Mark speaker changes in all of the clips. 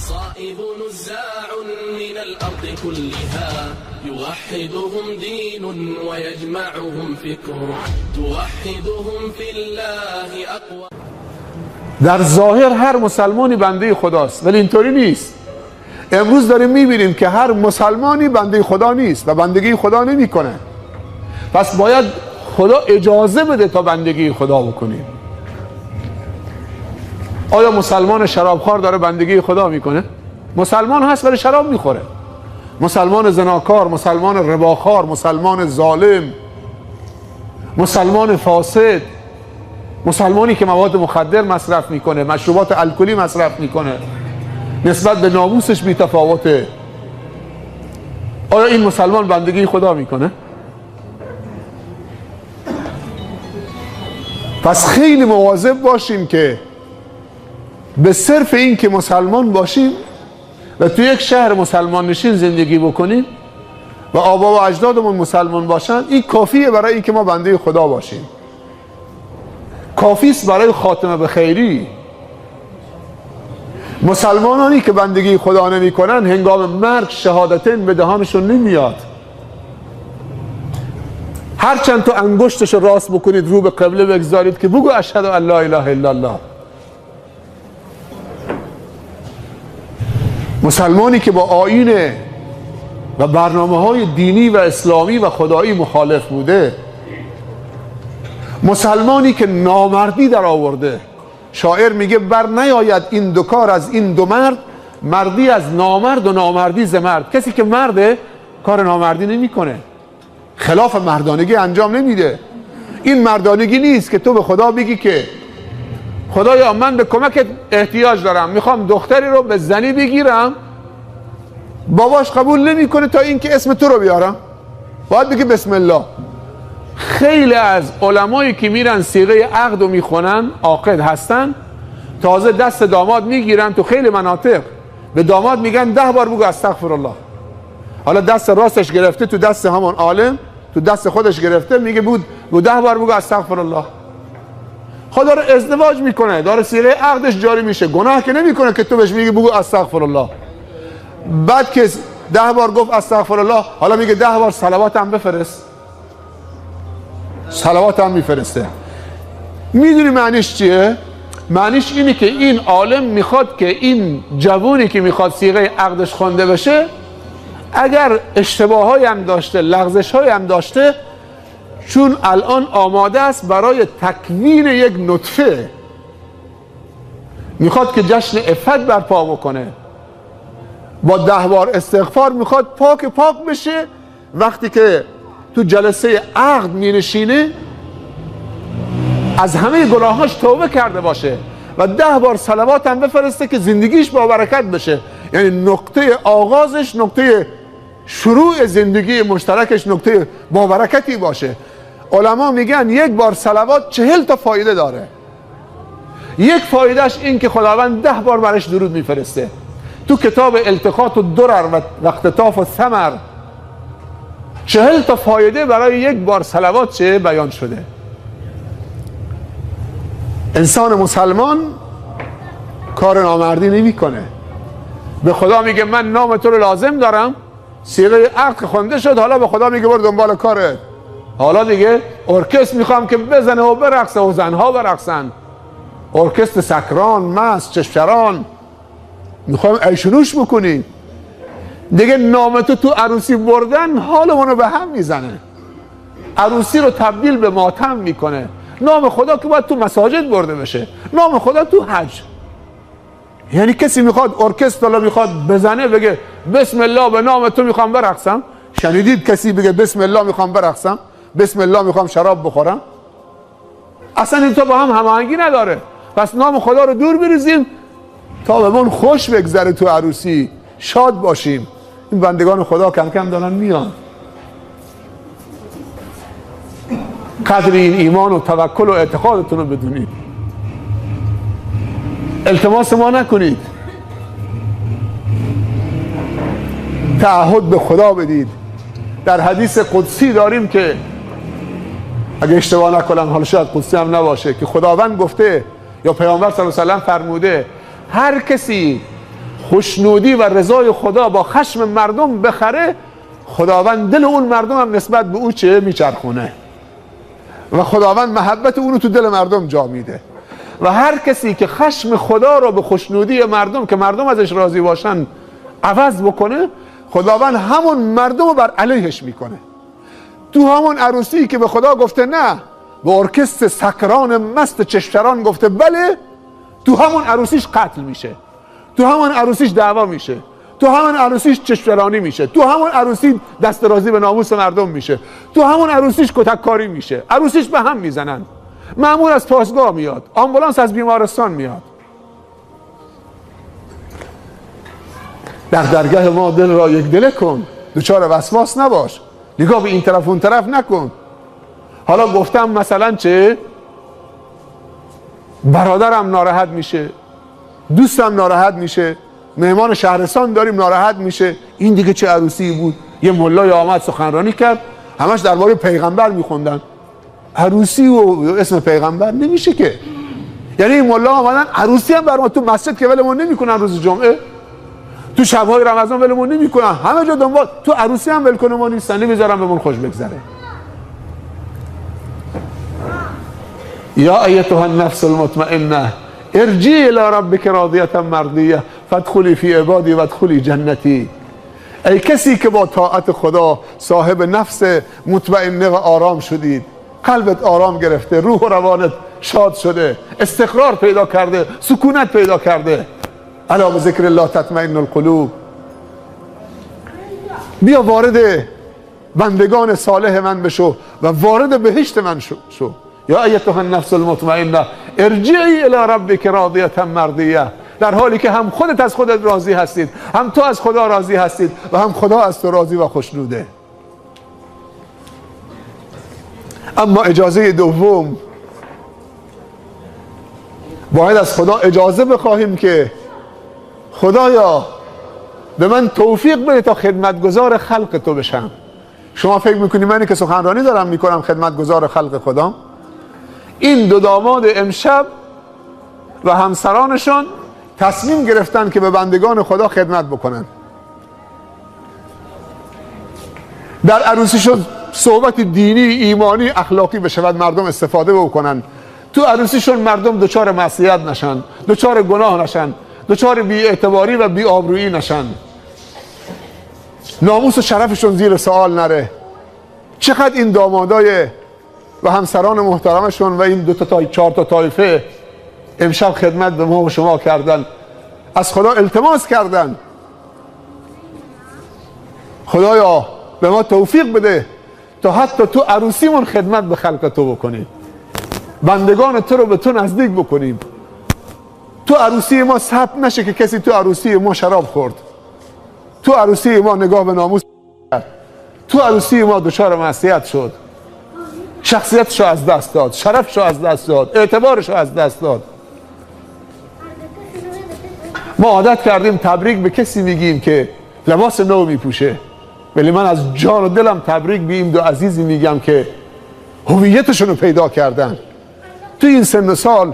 Speaker 1: مصائب نزاع من الأرض كلها يوحدهم دين ويجمعهم فكر توحدهم في الله أقوى.
Speaker 2: در ظاهر هر مسلمانی بنده خداست، ولی اینطوری نیست. امروز داریم میبینیم که هر مسلمانی بنده خدا نیست و بندگی خدا نمیکنه. پس باید خدا اجازه بده تا بندگی خدا بکنیم. آیا مسلمان شرابخوار داره بندگی خدا میکنه؟ مسلمان هست ولی شراب میخوره. مسلمان زناکار، مسلمان رباخوار، مسلمان ظالم، مسلمان فاسد، مسلمانی که مواد مخدر مصرف میکنه، مشروبات الکلی مصرف میکنه، نسبت به ناموسش بی‌تفاوته. آیا این مسلمان بندگی خدا میکنه؟ پس خیلی مواظب باشیم که به صرف این که مسلمان باشیم و تو یک شهر مسلمان نشین زندگی بکنیم و آبا و اجدادمون مسلمان باشن، این کافیه برای این که ما بنده خدا باشیم. کافیست برای خاتمه به خیری. مسلمانانی که بندگی خدا نمی کنن هنگام مرگ شهادتین به دهانشون نمیاد. هرچند تو انگشتش راست بکنید رو به قبله بگذارید که بگو اشهد ان لا اله الا الله. مسلمانی که با آیین و برنامه‌های دینی و اسلامی و خدایی مخالف بوده، مسلمانی که نامردی در آورده، شاعر میگه بر نیاید این دو کار از این دو مرد، مردی از نامرد و نامردی ز مرد. کسی که مرده کار نامردی نمیکنه، خلاف مردانگی انجام نمیده. این مردانگی نیست که تو به خدا بگی که خدایا من به کمکت احتیاج دارم، میخوام دختری رو به زنی بگیرم، باباش قبول نمیکنه تا اینکه اسم تو رو بیارم، باید بگی بسم الله. خیلی از علمایی که میرن صیغه عقد رو میخونن، عاقد هستن، تازه دست داماد میگیرن. تو خیلی مناطق به داماد میگن 10 بار بگو استغفرالله. حالا دست راستش گرفته تو دست همون عالم، تو دست خودش گرفته، میگه بود 10 بار بگو استغفرالله. خدا داره ازدواج میکنه، داره صیغه عقدش جاری میشه، گناه که نمیکنه که تو بهش میگی بگو استغفرالله. بعد که 10 بار گفت استغفرالله، حالا میگه 10 بار صلوات هم بفرست. صلوات هم میفرسته. میدونی معنیش چیه؟ معنیش اینه که این عالم میخواد که این جوونی که میخواد صیغه عقدش خوانده بشه، اگر اشتباهایی هم داشته، لغزش‌هایی هم داشته، چون الان آماده است برای تکوین یک نطفه، میخواد که جشن عفت برپا بکنه، با 10 بار استغفار میخواد پاک بشه. وقتی که تو جلسه عقد مینشینه از همه گناهاش توبه کرده باشه و 10 بار صلوات هم بفرسته که زندگیش با برکت بشه. یعنی نقطه آغازش، نقطه شروع زندگی مشترکش نقطه با برکتی باشه. علما میگن 1 بار صلوات 40 تا فایده داره. یک فایدهش این که خداوند 10 بار برش درود میفرسته. تو کتاب التقاط الدرر و اختطاف الثمر 40 تا فایده برای 1 بار صلوات چه بیان شده. انسان مسلمان کار نامردی نمیکنه. به خدا میگه من نام تو رو لازم دارم، صیغه عقد خوانده شد، حالا به خدا میگه برو دنبال کارت. حالا دیگه ارکستر میخوام که بزنه و برقصه و زنها برقصن، ارکستر سکران، مست، چشمچران، میخوایم عیشونوش بکنی. دیگه نام تو عروسی بردن حالمونو به هم میزنه، عروسی رو تبدیل به ماتم میکنه. نام خدا که باید تو مساجد برده بشه، نام خدا تو حج. یعنی کسی میخواد ارکستر رو میخواد بزنه بگه بسم الله به نام تو میخوام برقصم. شنیدید کسی بگه بسم الله میخوام برقصم، بسم الله میخوام شراب بخورم؟ اصلا این تو با هم هماهنگی نداره. پس نام خدا رو دور بریزیم تا بهمون خوش بگذره، تو عروسی شاد باشیم. این بندگان خدا کم کم دارن میان. قدر این ایمان و توکل و اعتقادتون رو بدونید. التماس ما نکنید، تعهد به خدا بدید. در حدیث قدسی داریم که اگه اشتباه نکنم، حالا شاید قدسی هم نباشه، که خداوند گفته یا پیامبر صلی الله علیه و سلم فرموده هر کسی خوشنودی و رضای خدا با خشم مردم بخره، خداوند دل اون مردم هم نسبت به او چه میچرخونه و خداوند محبت اونو تو دل مردم جا میده. و هر کسی که خشم خدا رو به خوشنودی مردم که مردم ازش راضی باشن عوض بکنه، خداوند همون مردم رو بر علیهش میکنه. تو همون عروسی که به خدا گفته نه، به ارکستر سکران مست چشمچران گفته بله، تو همون عروسیش قتل میشه، تو همون عروسیش دعوا میشه، تو همون عروسیش چشمچرانی میشه، تو همون عروسی دست رازی به ناموس مردم میشه، تو همون عروسیش کتککاری میشه، عروسیش به هم میزنن، مأمور از پاسگاه میاد، آمبولانس از بیمارستان میاد. در درگاه ما دل را یک دله کن، دچار وسواس نباش، نگاه به این طرف اون طرف نکن. حالا گفتم مثلا چه؟ برادرم ناراحت میشه، دوستم ناراحت میشه، مهمان شهرستان داریم ناراحت میشه. این دیگه چه عروسی بود؟ یه ملای آمد سخنرانی کرد، همش درباره پیغمبر میخوندن. عروسی و اسم پیغمبر نمیشه که. یعنی این ملا آمدن عروسی هم برام تو مسجد که ولمون نمیکنن، روز جمعه تو شبهای رمضان ولمون نمیکنن، همه جا دنبال تو عروسی هم ولکنه ما نیستن، نمیذارن بهمون خوش بگذره. یا ایتها النفس المطمئنه ارجعی الی ربک راضیة مرضیه فادخلی فی عبادی وادخلی جنتی. ای کسی که با طاعت خدا صاحب نفس مطمئنه و آرام شدید، قلبت آرام گرفته، روح و روانت شاد شده، استقرار پیدا کرده، سکونت پیدا کرده. الا بذکر الله تطمئن القلوب. بیا وارد بندگان صالح من بشو و وارد بهشت من شو. یا ایتها النفس المطمئنه ارجعی الی ربک راضیة مرضیه. در حالی که هم خودت از خودت راضی هستید، هم تو از خدا راضی هستید و هم خدا از تو راضی و خوشنوده. اما اجازه دوم، باید از خدا اجازه بخواهیم که خدایا به من توفیق بده تا خدمتگزار خلق تو بشم. شما فکر میکنی منی که سخنرانی دارم میکنم خدمتگزار خلق خدا؟ این دو داماد امشب و همسرانشان تصمیم گرفتن که به بندگان خدا خدمت بکنن. در عروسیشون صحبت دینی، ایمانی، اخلاقی بشود، مردم استفاده بکنن. تو عروسیشون مردم دچار معصیت نشن، دچار گناه نشن، دچار بی‌اعتباری و بی‌آبرویی نشن، ناموس و شرفشون زیر سوال نره. چقدر این دامادای و همسران محترمشون و این دو تا 4 تا طایفه امشب خدمت به ما و شما کردن، از خدا التماس کردن خدایا به ما توفیق بده تا حتی تو عروسیمون خدمت به خلق تو بکنیم، بندگان تو رو به تو نزدیک بکنیم. تو عروسی ما ثبت نشه که کسی تو عروسی ما شراب خورد، تو عروسی ما نگاه به ناموس کرد، تو عروسی ما دچار معصیت شد، شخصیتشو از دست داد، شرفشو از دست داد، اعتبارشو از دست داد. ما عادت کردیم تبریک به کسی میگیم که لباس نو میپوشه، ولی من از جان و دلم تبریک به این دو عزیزی میگم که هویتشون رو پیدا کردن. تو این سن و سال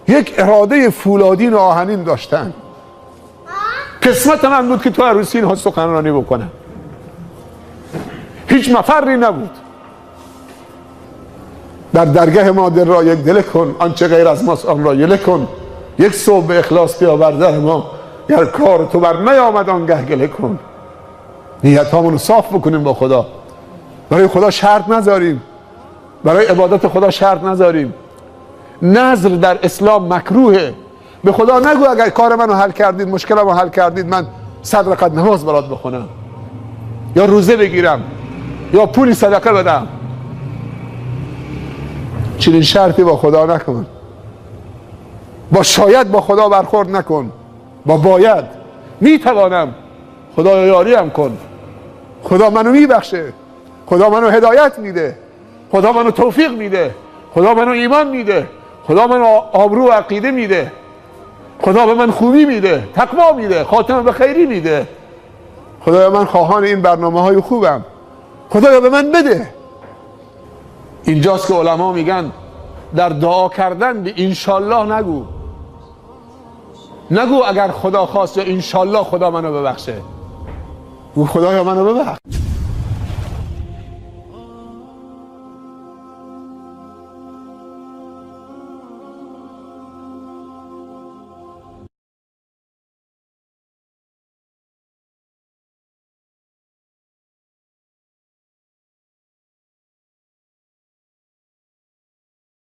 Speaker 2: یک اراده فولادین و آهنین داشتن. قسمت من بود که تو عروسی اینها سخنرانی بکنم، هیچ مفری نبود. در درگاه ما دل را یک دل کن، آنچه غیر از ماست آن را یله کن. یک صبح به اخلاص بیا بر در ما، گر کار تو بر نیامد آنگه گله کن. نیت هامونو صاف بکنیم با خدا، برای خدا شرط نذاریم، برای عبادت خدا شرط نذاریم. نذر در اسلام مکروهه. به خدا نگو اگر کار منو حل کردید، مشکلمو حل کردید، من 100 رکعت نماز برات بخونم یا روزه بگیرم یا پولی صدقه بدم. چنین شرطی با خدا نکن. با شاید با خدا برخورد نکن، با باید. میتوانم، خدا یاریم کن، خدا منو میبخشه، خدا منو هدایت میده، خدا منو توفیق میده، خدا منو ایمان میده، خدا منو آبرو و عقیده میده، خدا به من خوبی میده، تقوا میده، خاتمه به خیری میده. خدایا من خواهان این برنامه های خوبم، خدایا به من بده. اینجاست که علما میگن در دعا کردن به انشالله نگو. نگو اگر خدا خواست یا انشالله خدا منو ببخشه. او خدایا منو ببخش.